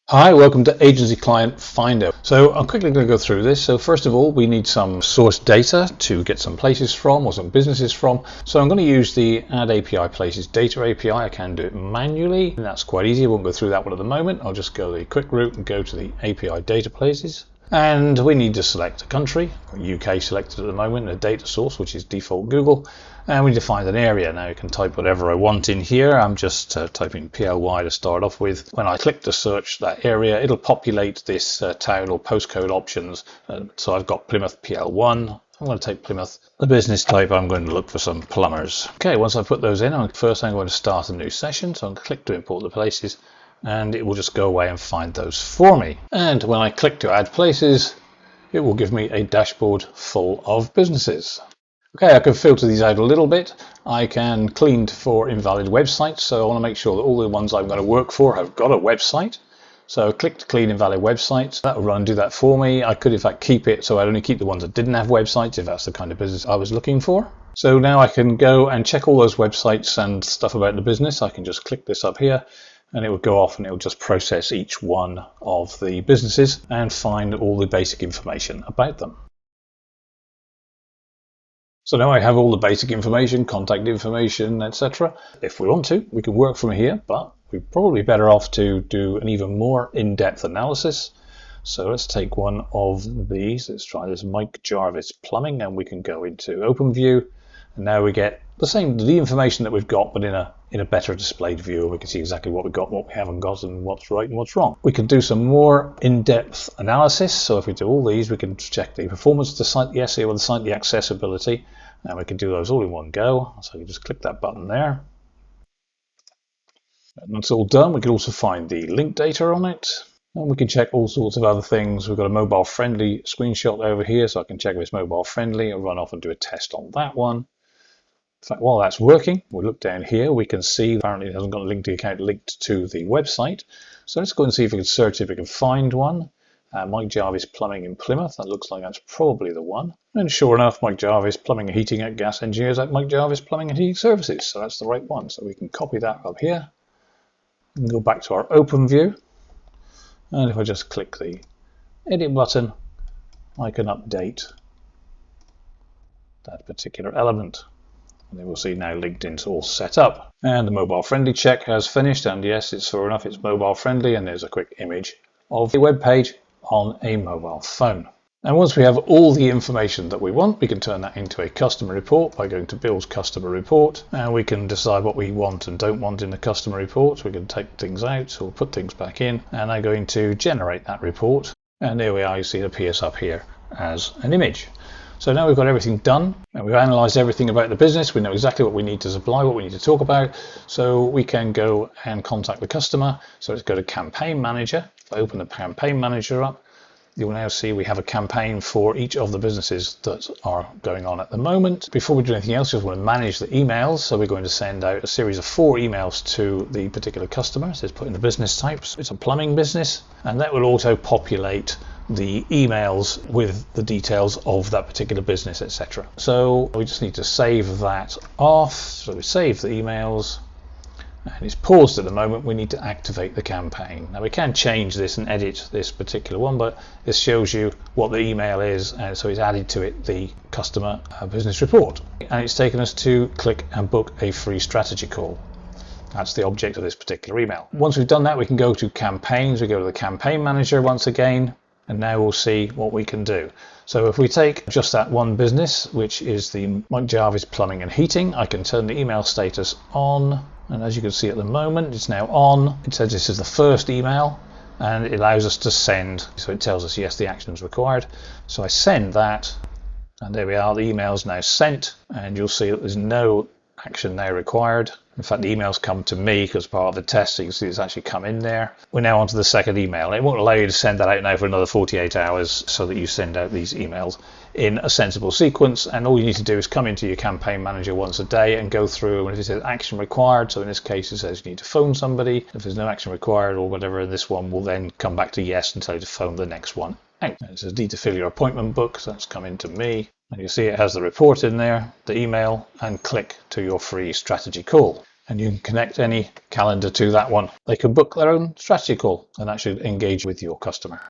Hi, welcome to Agency Client Finder. So I'm quickly going to go through this. So first of all, we need some source data to get some places from or some businesses from. So I'm going to use the Add API Places Data API. I can do it manually, and that's quite easy. I won't go through that one at the moment. I'll just go the quick route and go to the API Data Places. And we need to select a country, UK selected at the moment, a data source, which is default Google. And we define an area. Now you can type whatever I want in here. I'm just typing PLY to start off with. When I click to search that area, it'll populate this town or postcode options. So I've got Plymouth PL1. I'm going to take Plymouth. The business type, I'm going to look for some plumbers. Okay, once I put those in, first I'm going to start a new session. So I'm going to click to import the places, and it will just go away and find those for me. And when I click to add places, it will give me a dashboard full of businesses. Okay, I can filter these out a little bit. I can clean for invalid websites, so I want to make sure that all the ones I'm going to work for have got a website. So click to clean invalid websites. That will run and do that for me. I could in fact keep it so I'd only keep the ones that didn't have websites if that's the kind of business I was looking for. So now I can go and check all those websites and stuff about the business. I can just click this up here, and it will go off and it will just process each one of the businesses and find all the basic information about them. So now I have all the basic information, contact information, etc. If we want to, we can work from here, but we're probably better off to do an even more in-depth analysis. So let's take one of these. Let's try this Mike Jarvis Plumbing, and we can go into OpenView. And now we get the information that we've got, but in a better displayed view. We can see exactly what we've got, what we haven't got, and what's right and what's wrong. We can do some more in-depth analysis. So if we do all these, we can check the performance of the site, the SEO, the site, the accessibility, and we can do those all in one go. So you just click that button there. And that's all done. We can also find the link data on it. And we can check all sorts of other things. We've got a mobile friendly screenshot over here, so I can check if it's mobile friendly. I'll run off and do a test on that one. In fact, while that's working, we'll look down here. We can see apparently it hasn't got a link to the account linked to the website. So let's go and see if we can search if we can find one. Mike Jarvis Plumbing in Plymouth. That looks like that's probably the one. And sure enough, Mike Jarvis Plumbing and Heating at Gas Engineers at Mike Jarvis Plumbing and Heating Services. So that's the right one. So we can copy that up here and go back to our OpenView. And if I just click the edit button, I can update that particular element. And then we'll see now LinkedIn's all set up. And the mobile friendly check has finished, and yes, it's sure enough, it's mobile friendly, and there's a quick image of the web page on a mobile phone. And once we have all the information that we want, we can turn that into a customer report by going to Build Customer Report, and we can decide what we want and don't want in the customer report. We can take things out or put things back in, and I'm going to generate that report. And there we are, you see it appears up here as an image. So now we've got everything done, and we've analysed everything about the business. We know exactly what we need to supply, what we need to talk about, so we can go and contact the customer. So let's go to Campaign Manager. If I open the Campaign Manager up, you'll now see we have a campaign for each of the businesses that are going on at the moment. Before we do anything else, we just want to manage the emails. So we're going to send out a series of 4 emails to the particular customer. So let's put in the business types. It's a plumbing business, and that will auto populate the emails with the details of that particular business, etc. So we just need to save that off. So we save the emails, and it's paused at the moment. We need to activate the campaign. Now we can change this and edit this particular one, but this shows you what the email is, and so it's added to it the customer business report. And it's taken us to click and book a free strategy call. That's the object of this particular email. Once we've done that, we can go to campaigns. We go to the campaign manager once again, and now we'll see what we can do. So if we take just that one business, which is the Mike Jarvis Plumbing and Heating, I can turn the email status on, and as you can see at the moment, it's now on. It says this is the first email, and it allows us to send. So it tells us yes, the action is required. So I send that, and there we are. The email is now sent, and you'll see that there's no action now required. In fact, the emails come to me because part of the test, so you can see it's actually come in there. We're now on to the second email. It won't allow you to send that out now for another 48 hours so that you send out these emails in a sensible sequence, and all you need to do is come into your campaign manager once a day and go through, and if it says action required, so in this case it says you need to phone somebody. If there's no action required or whatever, this one will then come back to yes and tell you to phone the next one out. It says need to fill your appointment book, so that's come into me. And you see it has the report in there, the email, and click to your free strategy call. and you can connect any calendar to that one. They can book their own strategy call and actually engage with your customer.